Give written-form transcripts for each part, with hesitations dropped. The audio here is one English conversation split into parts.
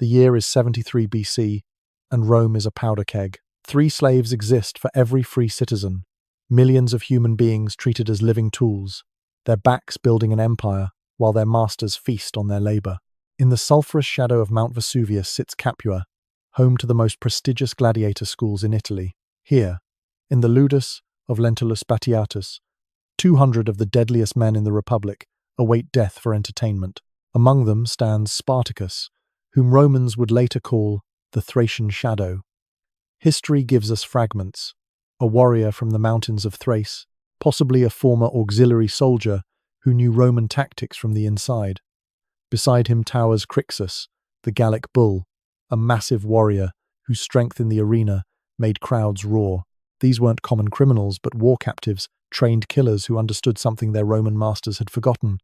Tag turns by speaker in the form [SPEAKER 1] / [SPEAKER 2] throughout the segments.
[SPEAKER 1] The year is 73 BC, and Rome is a powder keg. 3 slaves exist for every free citizen. Millions of human beings treated as living tools, their backs building an empire while their masters feast on their labor. In the sulphurous shadow of Mount Vesuvius sits Capua, home to the most prestigious gladiator schools in Italy. Here, in the ludus of Lentulus Batiatus, 200 of the deadliest men in the Republic await death for entertainment. Among them stands Spartacus, whom Romans would later call the Thracian Shadow. History gives us fragments: a warrior from the mountains of Thrace, possibly a former auxiliary soldier who knew Roman tactics from the inside. Beside him towers Crassus, the Gallic bull, a massive warrior whose strength in the arena made crowds roar. These weren't common criminals, but war captives, trained killers who understood something their Roman masters had forgotten.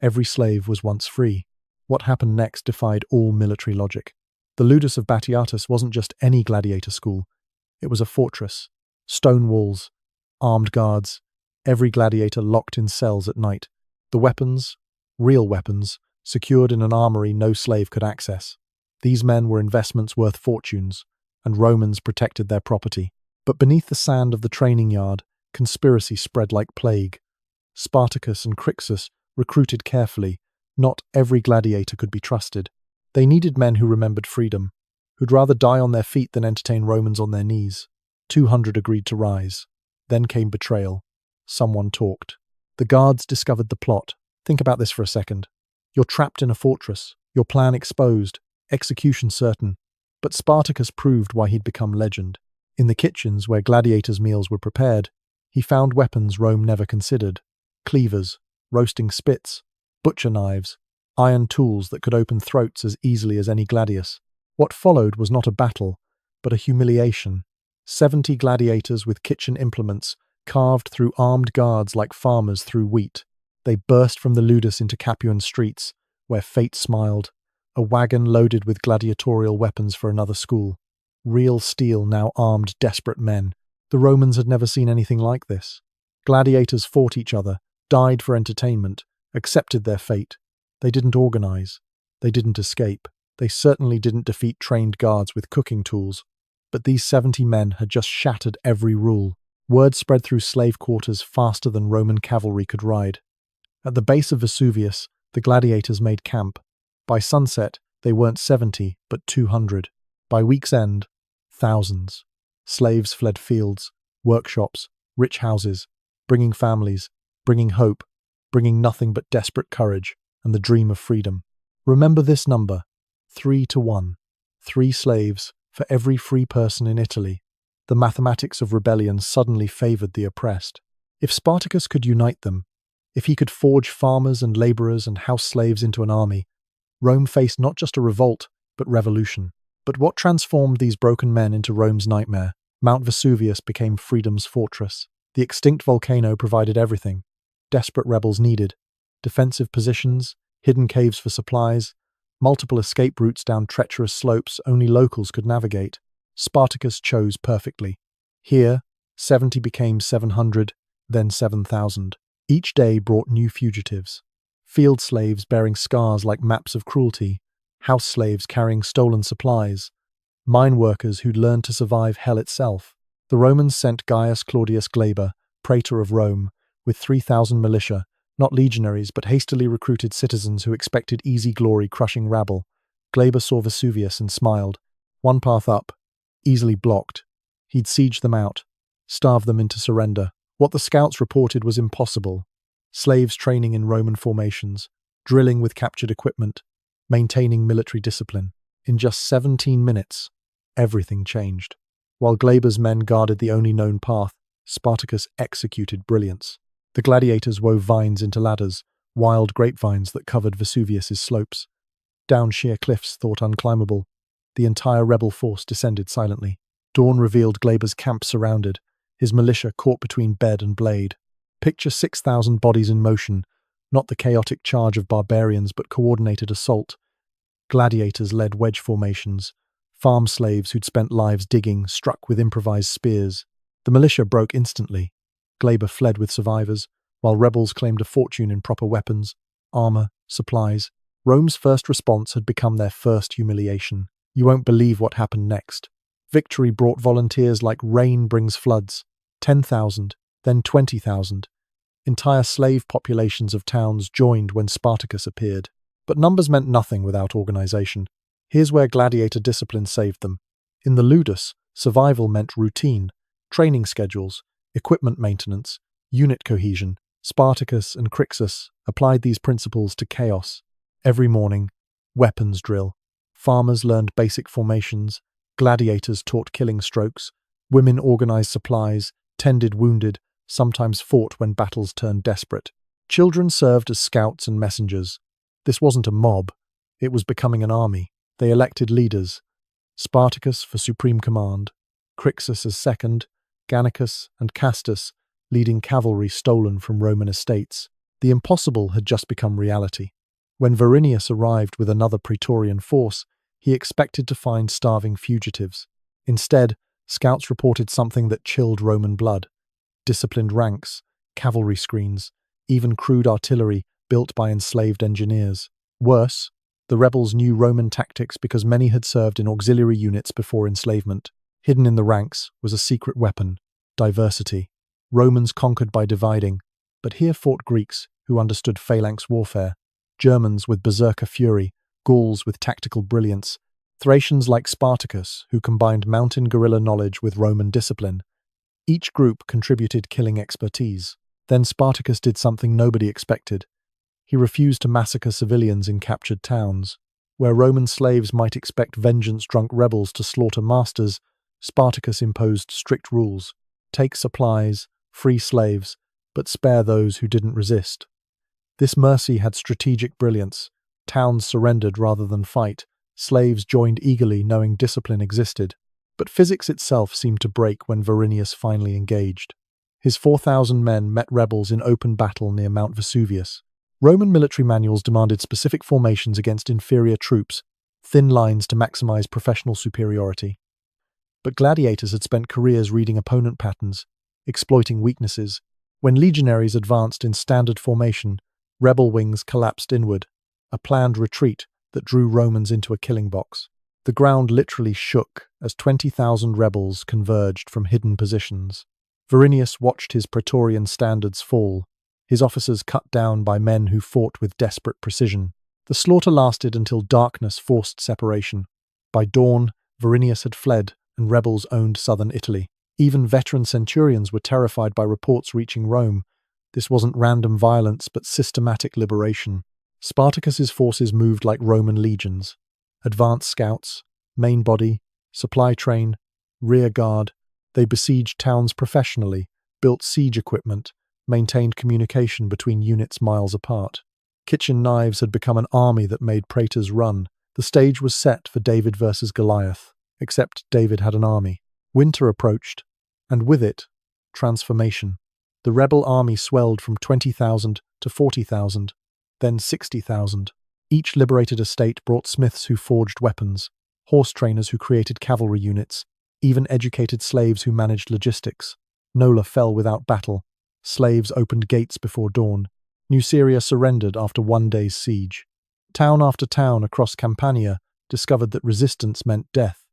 [SPEAKER 1] Every slave was once free. What happened next defied all military logic. The ludus of Batiatus wasn't just any gladiator school. It was a fortress. Stone walls, armed guards, every gladiator locked in cells at night. The weapons, real weapons, secured in an armory no slave could access. These men were investments worth fortunes, and Romans protected their property. But beneath the sand of the training yard, conspiracy spread like plague. Spartacus and Crassus recruited carefully. Not every gladiator could be trusted. They needed men who remembered freedom, who'd rather die on their feet than entertain Romans on their knees. 200 agreed to rise. Then came betrayal. Someone talked. The guards discovered the plot. Think about this for a second. You're trapped in a fortress, your plan exposed, execution certain. But Spartacus proved why he'd become legend. In the kitchens where gladiators' meals were prepared, he found weapons Rome never considered: cleavers, roasting spits, butcher knives, iron tools that could open throats as easily as any gladius. What followed was not a battle, but a humiliation. 70 gladiators with kitchen implements carved through armed guards like farmers through wheat. They burst from the ludus into Capuan streets, where fate smiled, a wagon loaded with gladiatorial weapons for another school. Real steel now armed desperate men. The Romans had never seen anything like this. Gladiators fought each other, died for entertainment, accepted their fate. They didn't organize. They didn't escape. They certainly didn't defeat trained guards with cooking tools. But these 70 men had just shattered every rule. Word spread through slave quarters faster than Roman cavalry could ride. At the base of Vesuvius, the gladiators made camp. By sunset, they weren't 70, but 200. By week's end, thousands. Slaves fled fields, workshops, rich houses, bringing families, bringing hope, bringing nothing but desperate courage and the dream of freedom. Remember this number: 3 to 1. 3 slaves for every free person in Italy. The mathematics of rebellion suddenly favored the oppressed. If Spartacus could unite them, if he could forge farmers and laborers and house slaves into an army, Rome faced not just a revolt, but revolution. But what transformed these broken men into Rome's nightmare? Mount Vesuvius became freedom's fortress. The extinct volcano provided everything desperate rebels needed: defensive positions, hidden caves for supplies, multiple escape routes down treacherous slopes only locals could navigate. Spartacus chose perfectly. Here, 70 became 700, then 7,000. Each day brought new fugitives: field slaves bearing scars like maps of cruelty, house slaves carrying stolen supplies, mine workers who'd learned to survive hell itself. The Romans sent Gaius Claudius Glaber, praetor of Rome, with 3,000 militia, not legionaries but hastily recruited citizens who expected easy glory crushing rabble. Glaber saw Vesuvius and smiled. One path up, easily blocked. He'd siege them out, starve them into surrender. What the scouts reported was impossible. Slaves training in Roman formations, drilling with captured equipment, maintaining military discipline. In just 17 minutes, everything changed. While Glaber's men guarded the only known path, Spartacus executed brilliance. The gladiators wove vines into ladders, wild grapevines that covered Vesuvius's slopes. Down sheer cliffs thought unclimbable, the entire rebel force descended silently. Dawn revealed Glaber's camp surrounded, his militia caught between bed and blade. Picture 6,000 bodies in motion, not the chaotic charge of barbarians but coordinated assault. Gladiators led wedge formations, farm slaves who'd spent lives digging, struck with improvised spears. The militia broke instantly. Glaber fled with survivors, while rebels claimed a fortune in proper weapons, armor, supplies. Rome's first response had become their first humiliation. You won't believe what happened next. Victory brought volunteers like rain brings floods. 10,000, then 20,000. Entire slave populations of towns joined when Spartacus appeared. But numbers meant nothing without organization. Here's where gladiator discipline saved them. In the ludus, survival meant routine, training schedules, equipment maintenance, unit cohesion. Spartacus and Crassus applied these principles to chaos. Every morning, weapons drill. Farmers learned basic formations. Gladiators taught killing strokes. Women organized supplies, tended wounded, sometimes fought when battles turned desperate. Children served as scouts and messengers. This wasn't a mob. It was becoming an army. They elected leaders. Spartacus for supreme command, Crassus as second, Gannicus and Castus leading cavalry stolen from Roman estates. The impossible had just become reality. When Verinius arrived with another Praetorian force, he expected to find starving fugitives. Instead, scouts reported something that chilled Roman blood. Disciplined ranks, cavalry screens, even crude artillery built by enslaved engineers. Worse, the rebels knew Roman tactics because many had served in auxiliary units before enslavement. Hidden in the ranks was a secret weapon: diversity. Romans conquered by dividing, but here fought Greeks who understood phalanx warfare, Germans with berserker fury, Gauls with tactical brilliance, Thracians like Spartacus who combined mountain guerrilla knowledge with Roman discipline. Each group contributed killing expertise. Then Spartacus did something nobody expected. He refused to massacre civilians in captured towns. Where Roman slaves might expect vengeance-drunk rebels to slaughter masters, Spartacus imposed strict rules. Take supplies, free slaves, but spare those who didn't resist. This mercy had strategic brilliance. Towns surrendered rather than fight. Slaves joined eagerly, knowing discipline existed. But physics itself seemed to break when Verinius finally engaged. His 4,000 men met rebels in open battle near Mount Vesuvius. Roman military manuals demanded specific formations against inferior troops, thin lines to maximize professional superiority. But gladiators had spent careers reading opponent patterns, exploiting weaknesses. When legionaries advanced in standard formation, rebel wings collapsed inward, a planned retreat that drew Romans into a killing box. The ground literally shook as 20,000 rebels converged from hidden positions. Verinius watched his Praetorian standards fall, his officers cut down by men who fought with desperate precision. The slaughter lasted until darkness forced separation. By dawn, Verinius had fled, and rebels owned southern Italy. Even veteran centurions were terrified by reports reaching Rome. This wasn't random violence, but systematic liberation. Spartacus's forces moved like Roman legions. Advanced scouts, main body, supply train, rear guard. They besieged towns professionally, built siege equipment, maintained communication between units miles apart. Kitchen knives had become an army that made praetors run. The stage was set for David versus Goliath, except David had an army. Winter approached, and with it, transformation. The rebel army swelled from 20,000 to 40,000, then 60,000. Each liberated estate brought smiths who forged weapons, horse trainers who created cavalry units, even educated slaves who managed logistics. Nola fell without battle. Slaves opened gates before dawn. Nuceria surrendered after one day's siege. Town after town across Campania discovered that resistance meant death.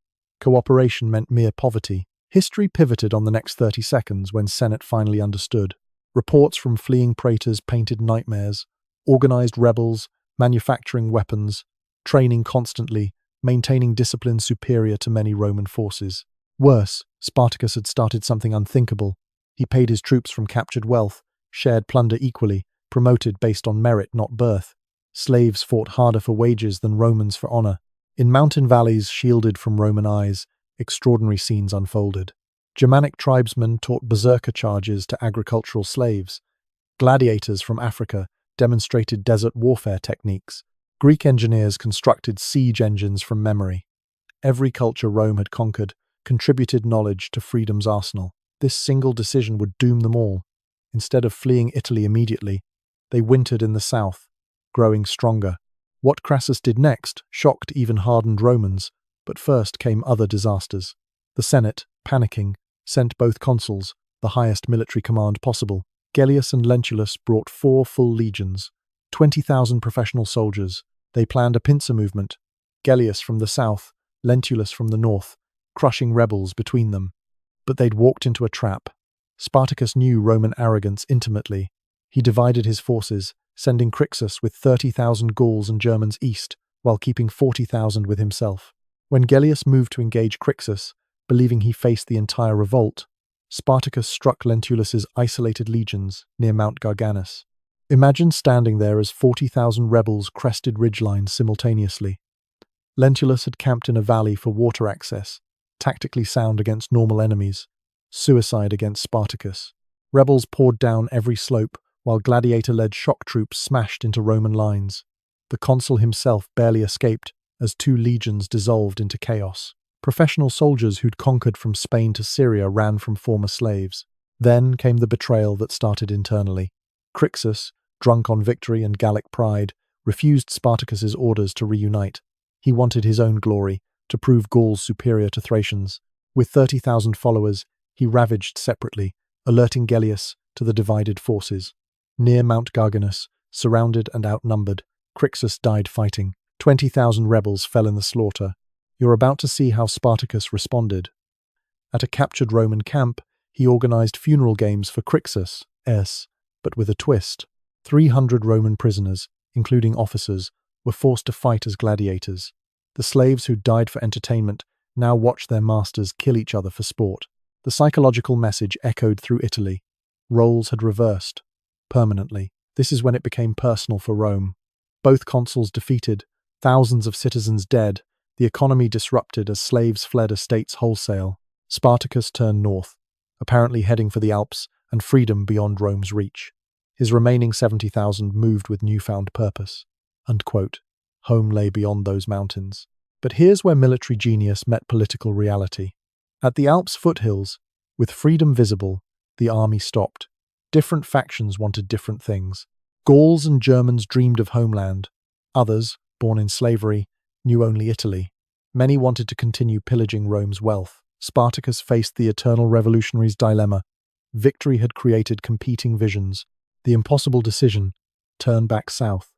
[SPEAKER 1] Cooperation meant mere poverty. History pivoted on the next 30 seconds when Senate finally understood. Reports from fleeing praetors painted nightmares. Organized rebels, manufacturing weapons, training constantly, maintaining discipline superior to many Roman forces. Worse, Spartacus had started something unthinkable. He paid his troops from captured wealth, shared plunder equally, promoted based on merit, not birth. Slaves fought harder for wages than Romans for honor. In mountain valleys shielded from Roman eyes, extraordinary scenes unfolded. Germanic tribesmen taught berserker charges to agricultural slaves. Gladiators from Africa demonstrated desert warfare techniques. Greek engineers constructed siege engines from memory. Every culture Rome had conquered contributed knowledge to freedom's arsenal. This single decision would doom them all. Instead of fleeing Italy immediately, they wintered in the south, growing stronger. What Crassus did next shocked even hardened Romans, but first came other disasters. The Senate, panicking, sent both consuls, the highest military command possible. Gellius and Lentulus brought 4 full legions, 20,000 professional soldiers, They planned a pincer movement, Gellius from the south, Lentulus from the north, crushing rebels between them. But they'd walked into a trap. Spartacus knew Roman arrogance intimately. He divided his forces, sending Crassus with 30,000 Gauls and Germans east, while keeping 40,000 with himself. When Gellius moved to engage Crassus, believing he faced the entire revolt, Spartacus struck Lentulus's isolated legions near Mount Garganus. Imagine standing there as 40,000 rebels crested ridgelines simultaneously. Lentulus had camped in a valley for water access, tactically sound against normal enemies, suicide against Spartacus. Rebels poured down every slope, while gladiator-led shock troops smashed into Roman lines. The consul himself barely escaped as 2 legions dissolved into chaos. Professional soldiers who'd conquered from Spain to Syria ran from former slaves. Then came the betrayal that started internally. Crassus, drunk on victory and Gallic pride, refused Spartacus's orders to reunite. He wanted his own glory, to prove Gauls superior to Thracians. With 30,000 followers, he ravaged separately, alerting Gellius to the divided forces. Near Mount Garganus, surrounded and outnumbered, Crassus died fighting. 20,000 rebels fell in the slaughter. You're about to see how Spartacus responded. At a captured Roman camp, he organized funeral games for Crassus, but with a twist. 300 Roman prisoners, including officers, were forced to fight as gladiators. The slaves who died for entertainment now watched their masters kill each other for sport. The psychological message echoed through Italy. Roles had reversed. Permanently. This is when it became personal for Rome. Both consuls defeated, thousands of citizens dead, the economy disrupted as slaves fled estates wholesale. Spartacus turned north, apparently heading for the Alps and freedom beyond Rome's reach. His remaining 70,000 moved with newfound purpose. Unquote. Home lay beyond those mountains. But here's where military genius met political reality. At the Alps foothills, with freedom visible, the army stopped. Different factions wanted different things. Gauls and Germans dreamed of homeland. Others, born in slavery, knew only Italy. Many wanted to continue pillaging Rome's wealth. Spartacus faced the eternal revolutionary's dilemma. Victory had created competing visions. The impossible decision: turn back south.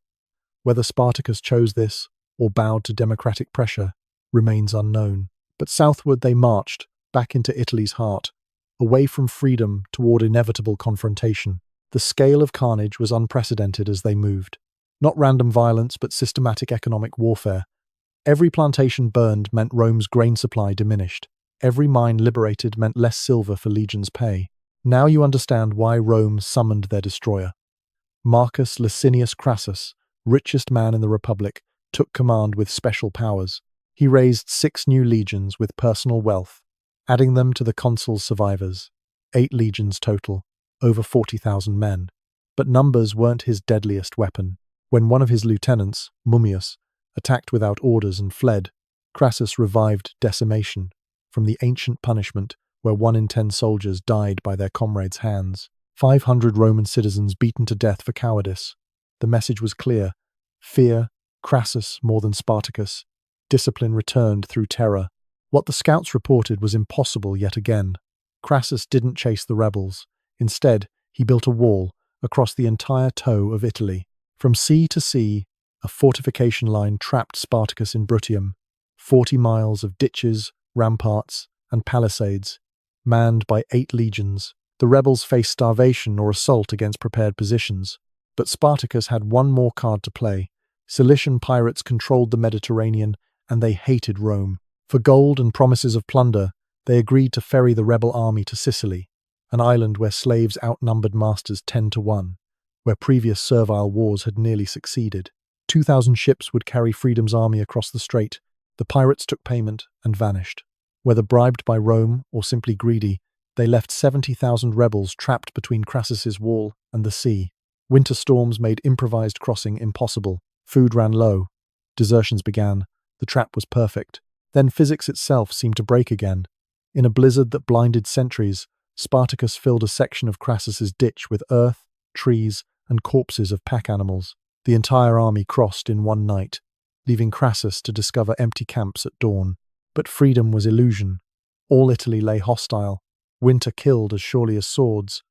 [SPEAKER 1] Whether Spartacus chose this, or bowed to democratic pressure, remains unknown. But southward they marched, back into Italy's heart, away from freedom toward inevitable confrontation. The scale of carnage was unprecedented as they moved. Not random violence, but systematic economic warfare. Every plantation burned meant Rome's grain supply diminished. Every mine liberated meant less silver for legions' pay. Now you understand why Rome summoned their destroyer. Marcus Licinius Crassus, richest man in the Republic, took command with special powers. He raised 6 new legions with personal wealth, adding them to the consul's survivors. 8 legions total, over 40,000 men. But numbers weren't his deadliest weapon. When one of his lieutenants, Mummius, attacked without orders and fled, Crassus revived decimation from the ancient punishment where 1 in 10 soldiers died by their comrades' hands. 500 Roman citizens beaten to death for cowardice. The message was clear. Fear, Crassus more than Spartacus. Discipline returned through terror. What the scouts reported was impossible yet again. Crassus didn't chase the rebels. Instead, he built a wall across the entire toe of Italy. From sea to sea, a fortification line trapped Spartacus in Bruttium. 40 miles of ditches, ramparts, and palisades, manned by 8 legions. The rebels faced starvation or assault against prepared positions. But Spartacus had one more card to play. Cilician pirates controlled the Mediterranean, and they hated Rome. For gold and promises of plunder, they agreed to ferry the rebel army to Sicily, an island where slaves outnumbered masters 10 to 1, where previous servile wars had nearly succeeded. 2,000 ships would carry Freedom's army across the strait. The pirates took payment and vanished. Whether bribed by Rome or simply greedy, they left 70,000 rebels trapped between Crassus's wall and the sea. Winter storms made improvised crossing impossible. Food ran low. Desertions began. The trap was perfect. Then physics itself seemed to break again. In a blizzard that blinded centuries, Spartacus filled a section of Crassus's ditch with earth, trees, and corpses of pack animals. The entire army crossed in one night, leaving Crassus to discover empty camps at dawn. But freedom was illusion. All Italy lay hostile. Winter killed as surely as swords,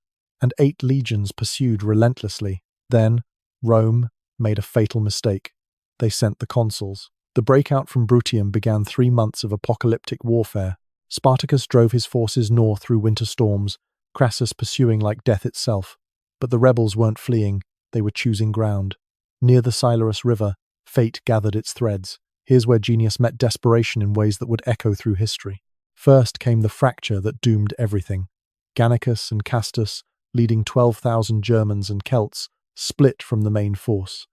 [SPEAKER 1] and 8 legions pursued relentlessly. Then, Rome made a fatal mistake. they sent the consuls. The breakout from Brutium began 3 months of apocalyptic warfare. Spartacus drove his forces north through winter storms, Crassus pursuing like death itself. But the rebels weren't fleeing, they were choosing ground. Near the Spartacus River, fate gathered its threads. Here's where genius met desperation in ways that would echo through history. First came the fracture that doomed everything. Gannicus and Castus, leading 12,000 Germans and Celts, split from the main force.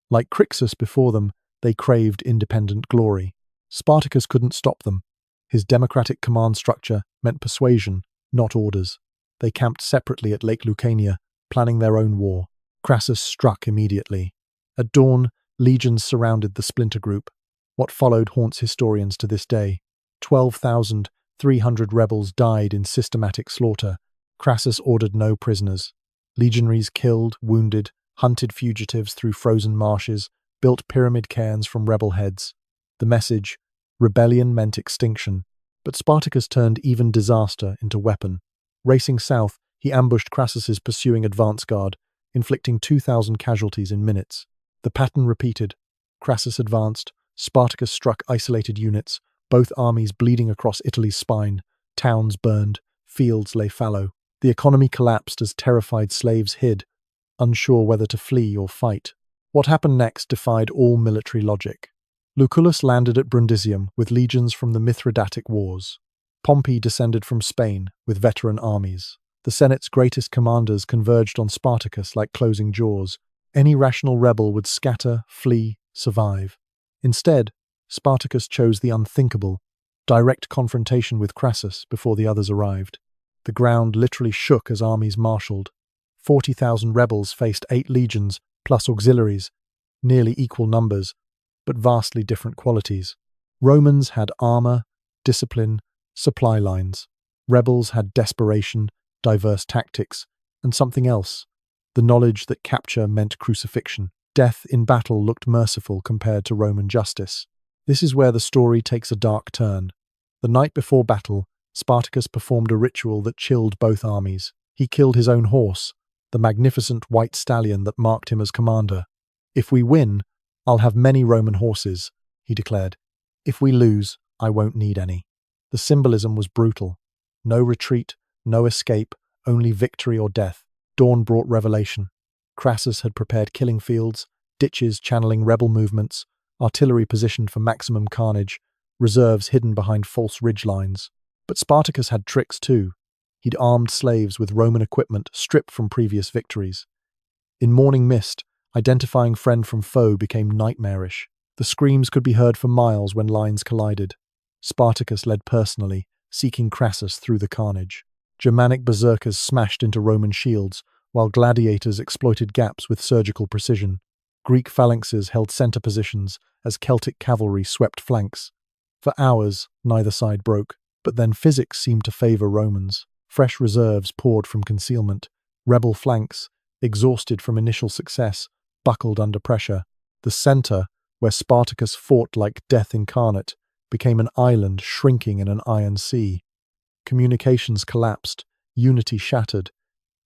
[SPEAKER 1] Like Crassus before them, they craved independent glory. Spartacus couldn't stop them. His democratic command structure meant persuasion, not orders. They camped separately at Lake Lucania, planning their own war. Crassus struck immediately. At dawn, legions surrounded the splinter group. What followed haunts historians to this day. 12,300 rebels died in systematic slaughter. Crassus ordered no prisoners. Legionaries killed, wounded, hunted fugitives through frozen marshes, built pyramid cairns from rebel heads. The message, rebellion meant extinction, but Spartacus turned even disaster into weapon. Racing south, he ambushed Crassus's pursuing advance guard, inflicting 2,000 casualties in minutes. The pattern repeated. Crassus advanced, Spartacus struck isolated units, both armies bleeding across Italy's spine. Towns burned, fields lay fallow. The economy collapsed as terrified slaves hid, unsure whether to flee or fight. What happened next defied all military logic. Lucullus landed at Brundisium with legions from the Mithridatic Wars. Pompey descended from Spain with veteran armies. The Senate's greatest commanders converged on Spartacus like closing jaws. Any rational rebel would scatter, flee, survive. Instead, Spartacus chose the unthinkable, direct confrontation with Crassus before the others arrived. The ground literally shook as armies marshaled. 40,000 rebels faced 8 legions, plus auxiliaries, nearly equal numbers, but vastly different qualities. Romans had armor, discipline, supply lines. Rebels had desperation, diverse tactics, and something else, the knowledge that capture meant crucifixion. Death in battle looked merciful compared to Roman justice. This is where the story takes a dark turn. The night before battle, Spartacus performed a ritual that chilled both armies. He killed his own horse, the magnificent white stallion that marked him as commander. "If we win, I'll have many Roman horses," he declared. "If we lose, I won't need any." The symbolism was brutal. No retreat, no escape, only victory or death. Dawn brought revelation. Crassus had prepared killing fields, ditches channeling rebel movements, artillery positioned for maximum carnage, reserves hidden behind false ridgelines. But Spartacus had tricks too. He'd armed slaves with Roman equipment stripped from previous victories. In morning mist, identifying friend from foe became nightmarish. The screams could be heard for miles when lines collided. Spartacus led personally, seeking Crassus through the carnage. Germanic berserkers smashed into Roman shields, while gladiators exploited gaps with surgical precision. Greek phalanxes held center positions as Celtic cavalry swept flanks. For hours, neither side broke, but then physics seemed to favor Romans. Fresh reserves poured from concealment. Rebel flanks, exhausted from initial success, buckled under pressure. The center, where Spartacus fought like death incarnate, became an island shrinking in an iron sea. Communications collapsed, unity shattered.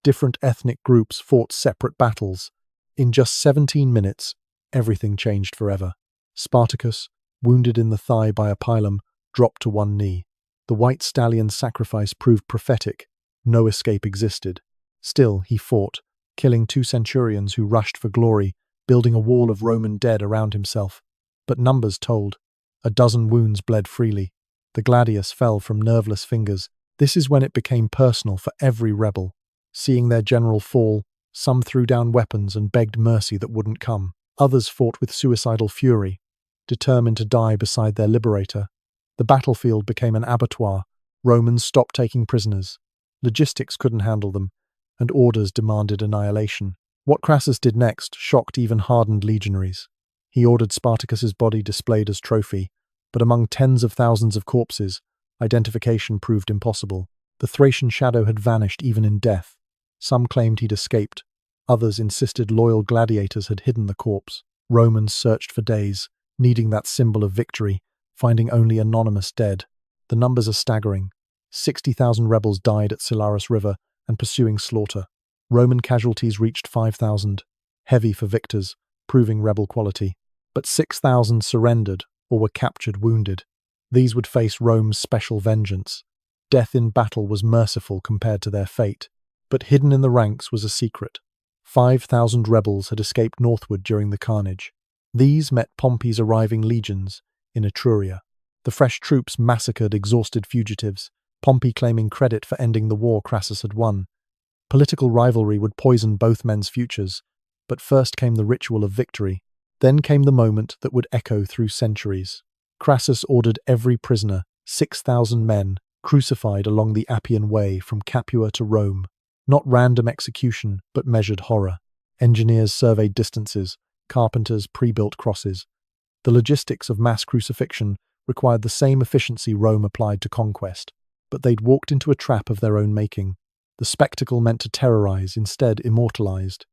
[SPEAKER 1] Different ethnic groups fought separate battles. In just 17 minutes, everything changed forever. Spartacus, wounded in the thigh by a pilum, dropped to one knee. The white stallion's sacrifice proved prophetic. No escape existed. Still, he fought, killing 2 centurions who rushed for glory, building a wall of Roman dead around himself. But numbers told. A dozen wounds bled freely. The gladius fell from nerveless fingers. This is when it became personal for every rebel. Seeing their general fall, some threw down weapons and begged mercy that wouldn't come. Others fought with suicidal fury, determined to die beside their liberator. The battlefield became an abattoir. Romans stopped taking prisoners. Logistics couldn't handle them, and orders demanded annihilation. What Crassus did next shocked even hardened legionaries. He ordered Spartacus's body displayed as trophy, but among tens of thousands of corpses, identification proved impossible. The Thracian shadow had vanished even in death. Some claimed he'd escaped. Others insisted loyal gladiators had hidden the corpse. Romans searched for days, needing that symbol of victory, finding only anonymous dead. The numbers are staggering. 60,000 rebels died at Spartacus River and pursuing slaughter. Roman casualties reached 5,000, heavy for victors, proving rebel quality. but 6,000 surrendered or were captured wounded. These would face Rome's special vengeance. Death in battle was merciful compared to their fate, but hidden in the ranks was a secret. 5,000 rebels had escaped northward during the carnage. These met Pompey's arriving legions in Etruria. The fresh troops massacred exhausted fugitives, Pompey claiming credit for ending the war Crassus had won. Political rivalry would poison both men's futures, but first came the ritual of victory. Then came the moment that would echo through centuries. Crassus ordered every prisoner, 6,000 men, crucified along the Appian Way from Capua to Rome. Not random execution, but measured horror. Engineers surveyed distances, carpenters pre-built crosses. The logistics of mass crucifixion required the same efficiency Rome applied to conquest, but they'd walked into a trap of their own making. The spectacle meant to terrorize, instead immortalized.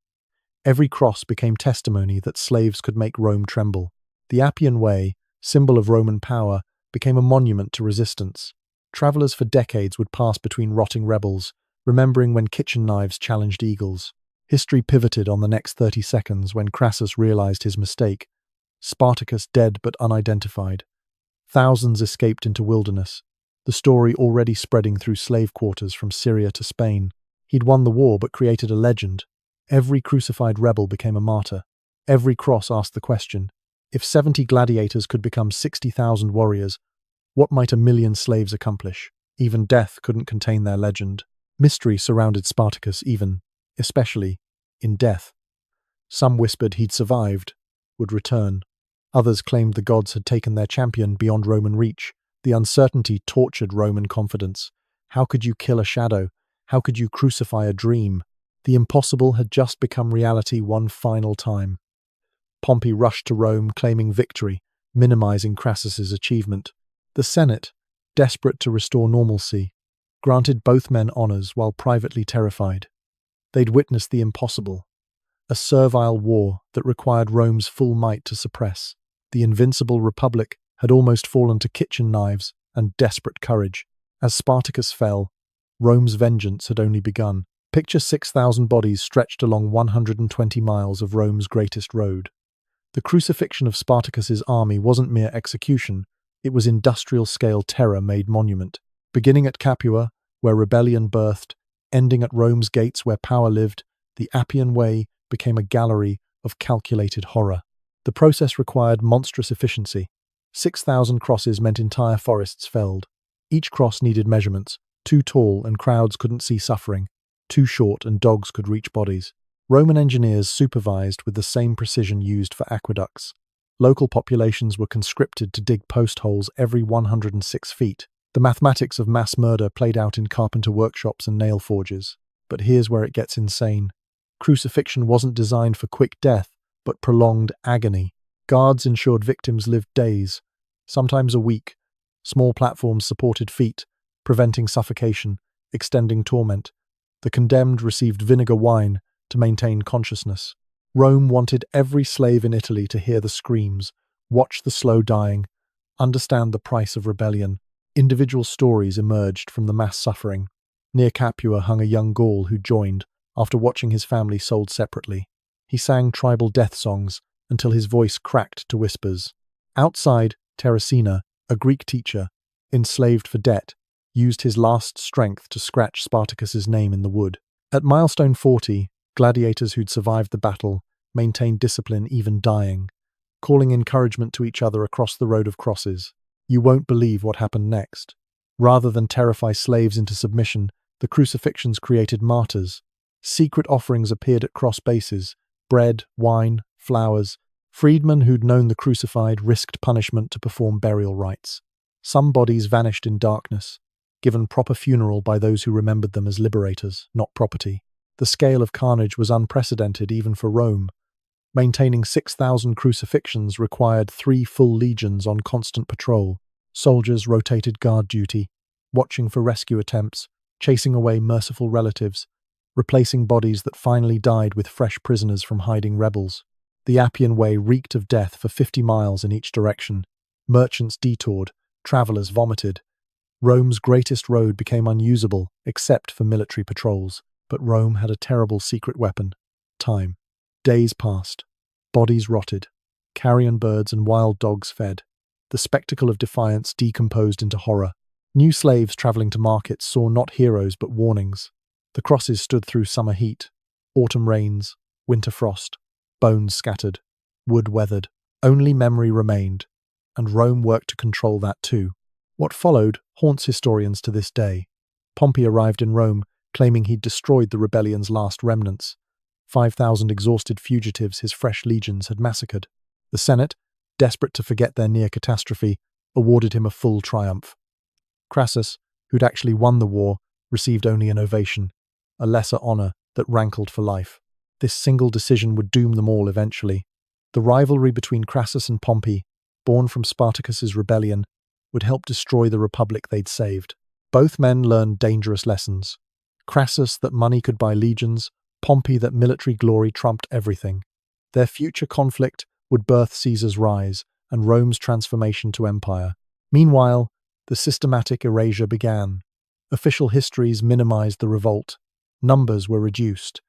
[SPEAKER 1] Every cross became testimony that slaves could make Rome tremble. The Appian Way, symbol of Roman power, became a monument to resistance. Travelers for decades would pass between rotting rebels, remembering when kitchen knives challenged eagles. History pivoted on the next 30 seconds when Crassus realized his mistake. Spartacus dead but unidentified. Thousands escaped into wilderness, the story already spreading through slave quarters from Syria to Spain. He'd won the war but created a legend. Every crucified rebel became a martyr. Every cross asked the question, if 70 gladiators could become 60,000 warriors, what might 1,000,000 slaves accomplish? Even death couldn't contain their legend. Mystery surrounded Spartacus especially, in death. Some whispered he'd survived, would return. Others claimed the gods had taken their champion beyond Roman reach. The uncertainty tortured Roman confidence. How could you kill a shadow? How could you crucify a dream? The impossible had just become reality one final time. Pompey rushed to Rome claiming victory, minimizing Crassus's achievement. The Senate, desperate to restore normalcy, granted both men honors while privately terrified. They'd witnessed the impossible, a servile war that required Rome's full might to suppress. The invincible republic had almost fallen to kitchen knives and desperate courage. As Spartacus fell, Rome's vengeance had only begun. Picture 6,000 bodies stretched along 120 miles of Rome's greatest road. The crucifixion of Spartacus's army wasn't mere execution, it was industrial-scale terror made monument. Beginning at Capua, where rebellion birthed, ending at Rome's gates where power lived, the Appian Way became a gallery of calculated horror. The process required monstrous efficiency. 6,000 crosses meant entire forests felled. Each cross needed measurements, too tall and crowds couldn't see suffering, too short and dogs could reach bodies. Roman engineers supervised with the same precision used for aqueducts. Local populations were conscripted to dig post holes every 106 feet. The mathematics of mass murder played out in carpenter workshops and nail forges. But here's where it gets insane. Crucifixion wasn't designed for quick death, but prolonged agony. Guards ensured victims lived days, sometimes a week. Small platforms supported feet, preventing suffocation, extending torment. The condemned received vinegar wine to maintain consciousness. Rome wanted every slave in Italy to hear the screams, watch the slow dying, understand the price of rebellion. Individual stories emerged from the mass suffering. Near Capua hung a young Gaul who joined after watching his family sold separately. He sang tribal death songs until his voice cracked to whispers. Outside, Terracina, a Greek teacher, enslaved for debt, used his last strength to scratch Spartacus's name in the wood. At milestone 40, gladiators who'd survived the battle maintained discipline even dying, calling encouragement to each other across the road of crosses. You won't believe what happened next. Rather than terrify slaves into submission, the crucifixions created martyrs. Secret offerings appeared at cross bases: bread, wine, flowers. Freedmen who'd known the crucified risked punishment to perform burial rites. Some bodies vanished in darkness, given proper funeral by those who remembered them as liberators, not property. The scale of carnage was unprecedented even for Rome. Maintaining 6,000 crucifixions required 3 full legions on constant patrol. Soldiers rotated guard duty, watching for rescue attempts, chasing away merciful relatives, replacing bodies that finally died with fresh prisoners from hiding rebels. The Appian Way reeked of death for 50 miles in each direction. Merchants detoured, travelers vomited. Rome's greatest road became unusable, except for military patrols. But Rome had a terrible secret weapon: time. Days passed. Bodies rotted. carrion birds and wild dogs fed. The spectacle of defiance decomposed into horror. New slaves traveling to markets saw not heroes but warnings. The crosses stood through summer heat, autumn rains, winter frost, bones scattered, wood weathered. Only memory remained, and Rome worked to control that too. What followed haunts historians to this day. Pompey arrived in Rome, claiming he'd destroyed the rebellion's last remnants. 5,000 exhausted fugitives his fresh legions had massacred. The Senate, desperate to forget their near catastrophe, awarded him a full triumph. Crassus, who'd actually won the war, received only an ovation, a lesser honor that rankled for life. This single decision would doom them all eventually. The rivalry between Crassus and Pompey, born from Spartacus's rebellion, would help destroy the republic they'd saved. Both men learned dangerous lessons. Crassus that money could buy legions, Pompey that military glory trumped everything. Their future conflict would birth Caesar's rise and Rome's transformation to empire. Meanwhile, the systematic erasure began. Official histories minimized the revolt. Numbers were reduced.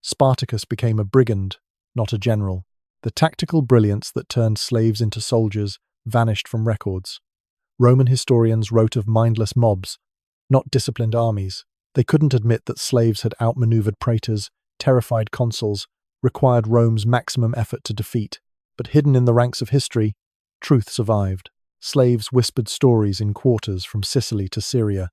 [SPEAKER 1] Spartacus became a brigand, not a general. The tactical brilliance that turned slaves into soldiers vanished from records. Roman historians wrote of mindless mobs, not disciplined armies. They couldn't admit that slaves had outmaneuvered praetors, terrified consuls, required Rome's maximum effort to defeat. But hidden in the ranks of history, truth survived. Slaves whispered stories in quarters from Sicily to Syria.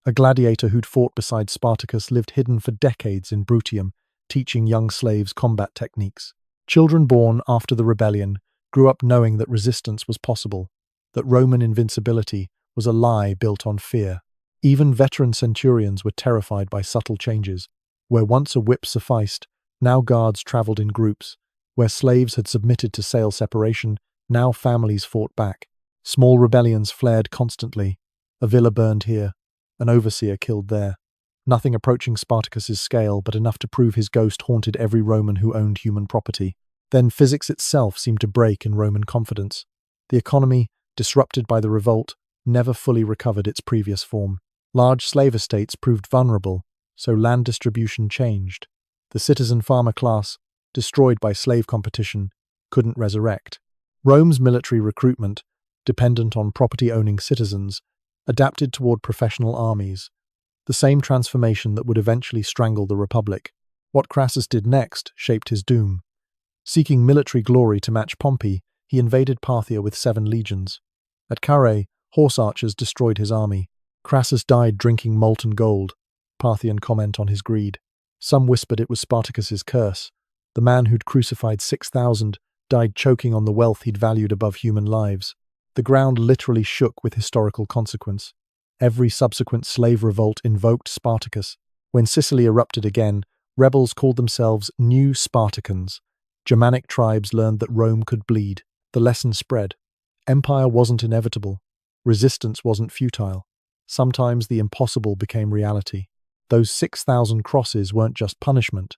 [SPEAKER 1] A gladiator who'd fought beside Spartacus lived hidden for decades in Brutium, teaching young slaves combat techniques. Children born after the rebellion grew up knowing that resistance was possible, that Roman invincibility was a lie built on fear. Even veteran centurions were terrified by subtle changes. Where once a whip sufficed, now guards traveled in groups. Where slaves had submitted to sale separation, now families fought back. Small rebellions flared constantly. A villa burned here, an overseer killed there. Nothing approaching Spartacus's scale, but enough to prove his ghost haunted every Roman who owned human property. Then physics itself seemed to break in Roman confidence. The economy, disrupted by the revolt, never fully recovered its previous form. Large slave estates proved vulnerable, so land distribution changed. The citizen farmer class, destroyed by slave competition, couldn't resurrect. Rome's military recruitment, dependent on property-owning citizens, adapted toward professional armies, the same transformation that would eventually strangle the Republic. What Crassus did next shaped his doom. Seeking military glory to match Pompey, he invaded Parthia with 7 legions. At Carrhae, horse archers destroyed his army. Crassus died drinking molten gold, Parthian comment on his greed. Some whispered it was Spartacus's curse. The man who'd crucified 6,000 died choking on the wealth he'd valued above human lives. The ground literally shook with historical consequence. Every subsequent slave revolt invoked Spartacus. When Sicily erupted again, rebels called themselves New Spartacans. Germanic tribes learned that Rome could bleed. The lesson spread. Empire wasn't inevitable. Resistance wasn't futile. Sometimes the impossible became reality. Those 6,000 crosses weren't just punishment.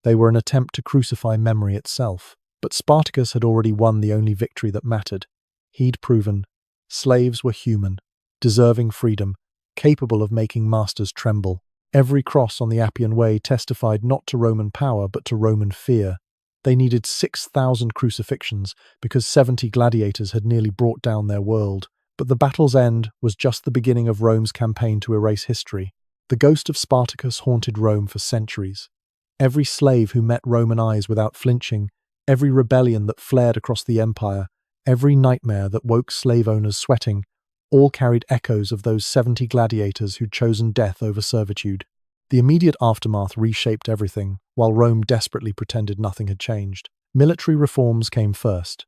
[SPEAKER 1] They were an attempt to crucify memory itself. But Spartacus had already won the only victory that mattered. He'd proven slaves were human, deserving freedom, capable of making masters tremble. Every cross on the Appian Way testified not to Roman power but to Roman fear. They needed 6,000 crucifixions because 70 gladiators had nearly brought down their world. But the battle's end was just the beginning of Rome's campaign to erase history. The ghost of Spartacus haunted Rome for centuries. Every slave who met Roman eyes without flinching, every rebellion that flared across the empire, every nightmare that woke slave owners sweating, all carried echoes of those 70 gladiators who'd chosen death over servitude. The immediate aftermath reshaped everything, while Rome desperately pretended nothing had changed. Military reforms came first.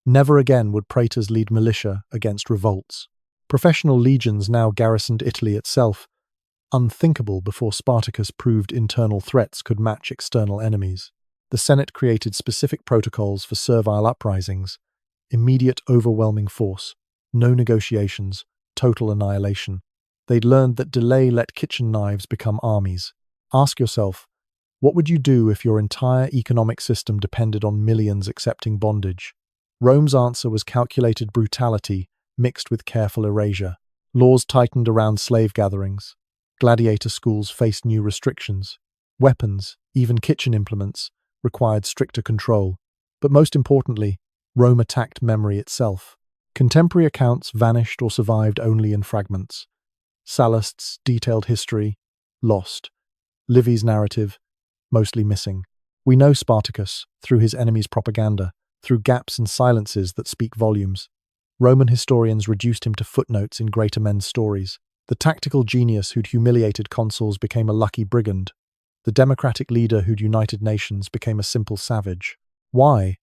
[SPEAKER 1] Never again would praetors lead militia against revolts. Professional legions now garrisoned Italy itself, unthinkable before Spartacus proved internal threats could match external enemies. The Senate created specific protocols for servile uprisings, immediate overwhelming force, no negotiations, total annihilation. They'd learned that delay let kitchen knives become armies. Ask yourself, what would you do if your entire economic system depended on millions accepting bondage? Rome's answer was calculated brutality mixed with careful erasure. Laws tightened around slave gatherings. Gladiator schools faced new restrictions. Weapons, even kitchen implements, required stricter control. But most importantly, Rome attacked memory itself. Contemporary accounts vanished or survived only in fragments. Sallust's detailed history, lost. Livy's narrative, mostly missing. We know Spartacus through his enemies' propaganda, through gaps and silences that speak volumes. Roman historians reduced him to footnotes in greater men's stories. The tactical genius who'd humiliated consuls became a lucky brigand. The democratic leader who'd united nations became a simple savage. Why?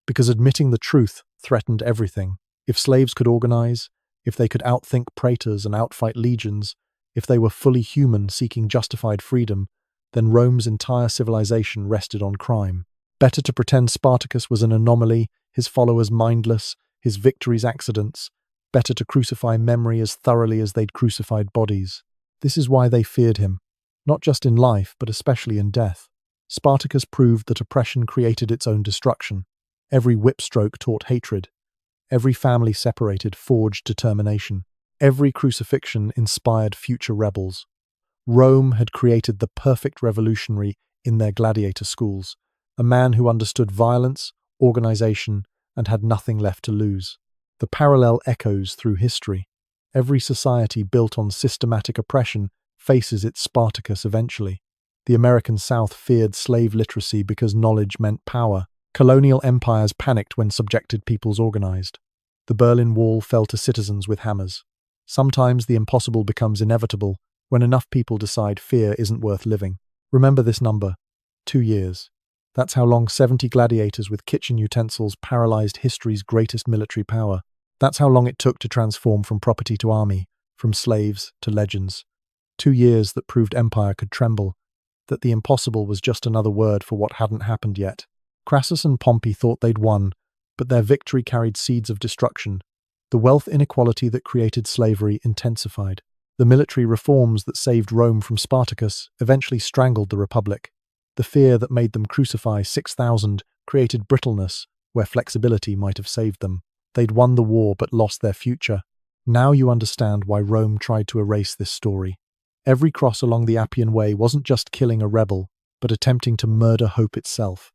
[SPEAKER 1] Because admitting the truth threatened everything. If slaves could organize, if they could outthink praetors and outfight legions, if they were fully human seeking justified freedom, then Rome's entire civilization rested on crime. Better to pretend Spartacus was an anomaly, his followers mindless, his victories accidents. Better to crucify memory as thoroughly as they'd crucified bodies. This is why they feared him, not just in life, but especially in death. Spartacus proved that oppression created its own destruction. Every whip stroke taught hatred. Every family separated forged determination. Every crucifixion inspired future rebels. Rome had created the perfect revolutionary in their gladiator schools, a man who understood violence, organization, and had nothing left to lose. The parallel echoes through history. Every society built on systematic oppression faces its Spartacus eventually. The American South feared slave literacy because knowledge meant power. Colonial empires panicked when subjected peoples organized. The Berlin Wall fell to citizens with hammers. Sometimes the impossible becomes inevitable when enough people decide fear isn't worth living. Remember this number: 2 years. That's how long 70 gladiators with kitchen utensils paralyzed history's greatest military power. That's how long it took to transform from property to army, from slaves to legends. 2 years that proved empire could tremble, that the impossible was just another word for what hadn't happened yet. Crassus and Pompey thought they'd won, but their victory carried seeds of destruction. The wealth inequality that created slavery intensified. The military reforms that saved Rome from Spartacus eventually strangled the Republic. The fear that made them crucify 6,000 created brittleness where flexibility might have saved them. They'd won the war but lost their future. Now you understand why Rome tried to erase this story. Every cross along the Appian Way wasn't just killing a rebel, but attempting to murder hope itself.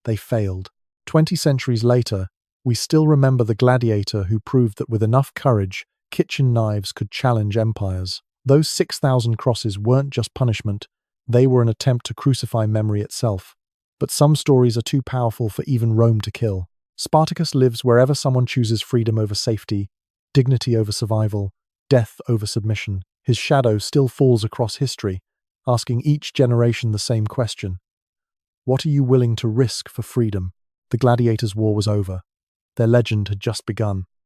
[SPEAKER 1] They failed. 20 centuries later, we still remember the gladiator who proved that with enough courage, kitchen knives could challenge empires. Those 6,000 crosses weren't just punishment, they were an attempt to crucify memory itself. But some stories are too powerful for even Rome to kill. Spartacus lives wherever someone chooses freedom over safety, dignity over survival, death over submission. His shadow still falls across history, asking each generation the same question. What are you willing to risk for freedom? The gladiators' war was over. Their legend had just begun.